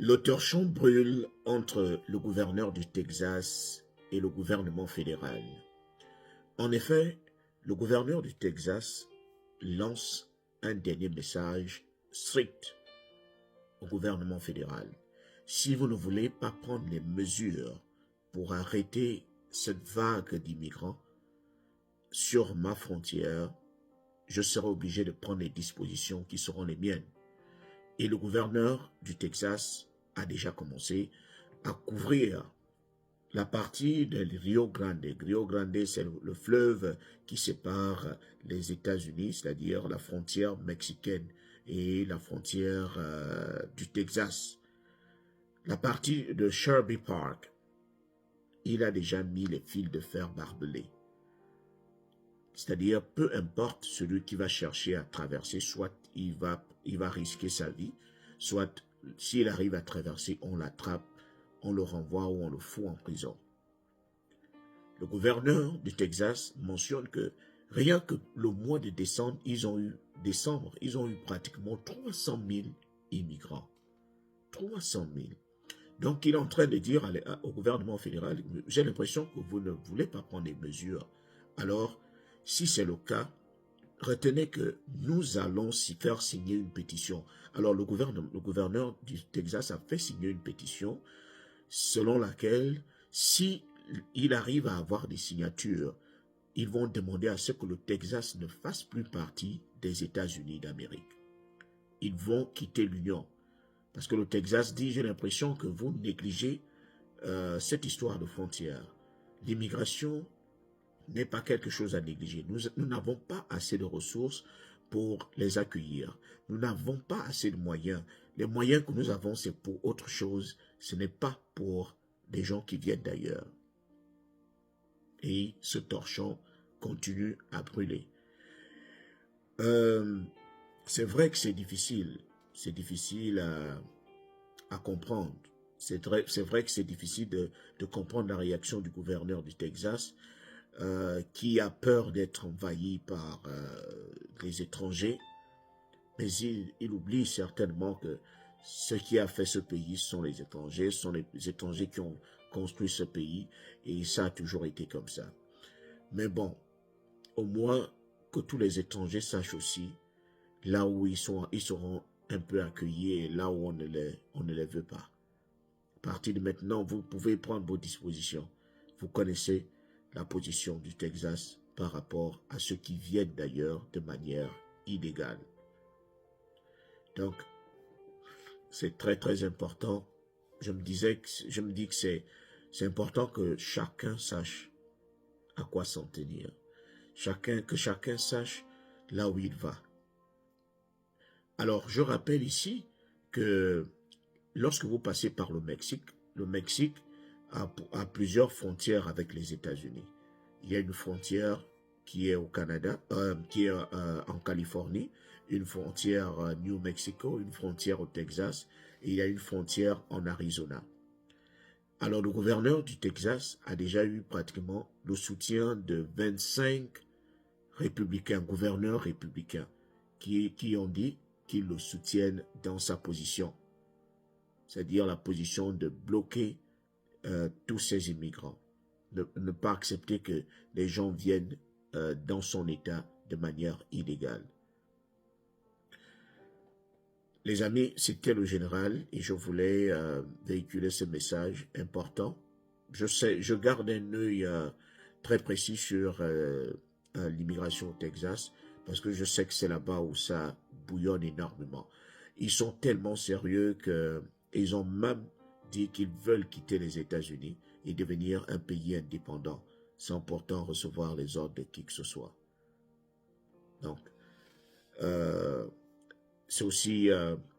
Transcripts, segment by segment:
Le torchon brûle entre le gouverneur du Texas et le gouvernement fédéral. En effet, le gouverneur du Texas lance un dernier message strict au gouvernement fédéral. Si vous ne voulez pas prendre les mesures pour arrêter cette vague d'immigrants sur ma frontière, je serai obligé de prendre les dispositions qui seront les miennes. Et le gouverneur du Texas a déjà commencé à couvrir la partie de Rio Grande. Rio Grande, c'est le fleuve qui sépare les États-Unis, c'est-à-dire la frontière mexicaine et la frontière du Texas. La partie de Shelby Park, il a déjà mis les fils de fer barbelés. C'est-à-dire, peu importe celui qui va chercher à traverser, soit il va risquer sa vie, soit s'il arrive à traverser, on l'attrape, on le renvoie ou on le fout en prison. Le gouverneur du Texas mentionne que rien que le mois de décembre, ils ont eu pratiquement 300 000 immigrants. 300 000. Donc, il est en train de dire au gouvernement fédéral, j'ai l'impression que vous ne voulez pas prendre des mesures. Alors, si c'est le cas, retenez que nous allons faire signer une pétition. Alors, le gouverneur du Texas a fait signer une pétition selon laquelle, si il arrive à avoir des signatures, ils vont demander à ce que le Texas ne fasse plus partie des États-Unis d'Amérique. Ils vont quitter l'Union. Parce que le Texas dit, j'ai l'impression que vous négligez cette histoire de frontière. L'immigration n'est pas quelque chose à négliger. Nous n'avons pas assez de ressources pour les accueillir. Nous n'avons pas assez de moyens. Les moyens que nous avons, c'est pour autre chose. Ce n'est pas pour des gens qui viennent d'ailleurs. Et ce torchon continue à brûler. C'est vrai que c'est difficile. C'est difficile à comprendre. C'est vrai que c'est difficile de comprendre la réaction du gouverneur du Texas qui a peur d'être envahi par les étrangers. Mais il oublie certainement que ce qui a fait ce pays sont les étrangers qui ont construit ce pays et ça a toujours été comme ça. Mais bon, au moins que tous les étrangers sachent aussi là où ils seront un peu accueillis et là où on ne les veut pas. À partir de maintenant, vous pouvez prendre vos dispositions. Vous connaissez la position du Texas par rapport à ceux qui viennent d'ailleurs de manière illégale. Donc, c'est très très important. Je me dis que c'est important que chacun sache à quoi s'en tenir. Que chacun sache là où il va. Alors, je rappelle ici que lorsque vous passez par le Mexique a plusieurs frontières avec les États-Unis. Il y a une frontière qui est au Canada, qui est en Californie, une frontière New Mexico, une frontière au Texas, et il y a une frontière en Arizona. Alors, le gouverneur du Texas a déjà eu pratiquement le soutien de 25 gouverneurs républicains, qui ont dit qu'ils le soutiennent dans sa position. C'est-à-dire la position de bloquer tous ces immigrants. Ne pas accepter que les gens viennent dans son État de manière illégale. Les amis, c'était le général et je voulais véhiculer ce message important. Je garde un œil très précis sur l'immigration au Texas parce que je sais que c'est là-bas où ça bouillonne énormément. Ils sont tellement sérieux qu'ils ont même dit qu'ils veulent quitter les États-Unis et devenir un pays indépendant sans pourtant recevoir les ordres de qui que ce soit. Donc, c'est aussi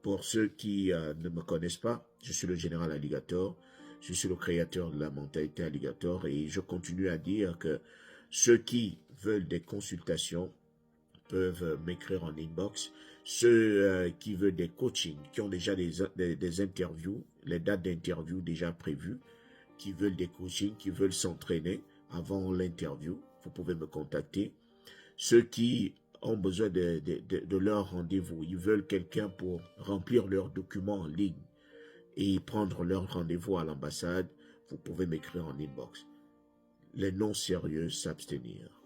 pour ceux qui ne me connaissent pas, je suis le général Alligator, je suis le créateur de la mentalité Alligator et je continue à dire que ceux qui veulent des consultations peuvent m'écrire en inbox. Ceux qui veulent des coachings, qui ont déjà des interviews, les dates d'interview déjà prévues, qui veulent des coachings, qui veulent s'entraîner avant l'interview, vous pouvez me contacter. Ceux qui ont besoin de leur rendez-vous, ils veulent quelqu'un pour remplir leurs documents en ligne et prendre leur rendez-vous à l'ambassade, vous pouvez m'écrire en inbox. Les non sérieux s'abstenir.